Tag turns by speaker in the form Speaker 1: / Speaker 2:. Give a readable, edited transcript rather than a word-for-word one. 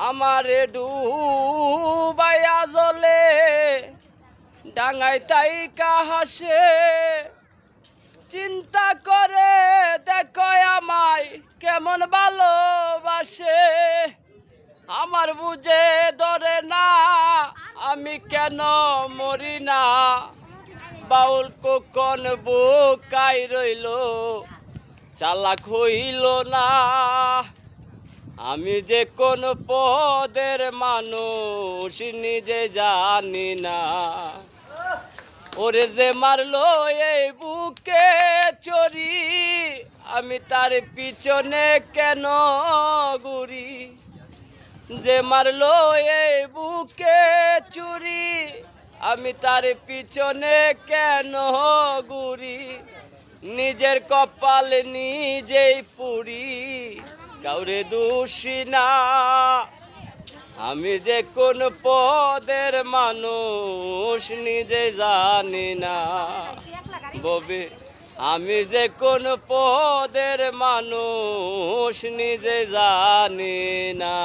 Speaker 1: আমারে ডুবাইয়া জলে ডাঙায় তাইকা হাসে চিন্তা করে দেখো আমায় কেমন ভালোবাসে আমার বুঝে ধরে না আমি কেন মরি না বাউল কোকন বুকাই রইল চালাক হইল না আমি যে কোন পদের মানুষ নিজে জানি না ওরে যে মারলো এই বুকে চড়ি আমি তার পিছনে কেন ঘুরি যে মারলো এই বুকে চুরি আমি তার পিছনে কেন ঘুরি নিজের কপাল নিজেই পুরি কাউরে দোষী না আমি যে কোন পদের মানুষ নিজে জানি না ববে আমি যে কোন পদের মানুষ নিজে জানি না।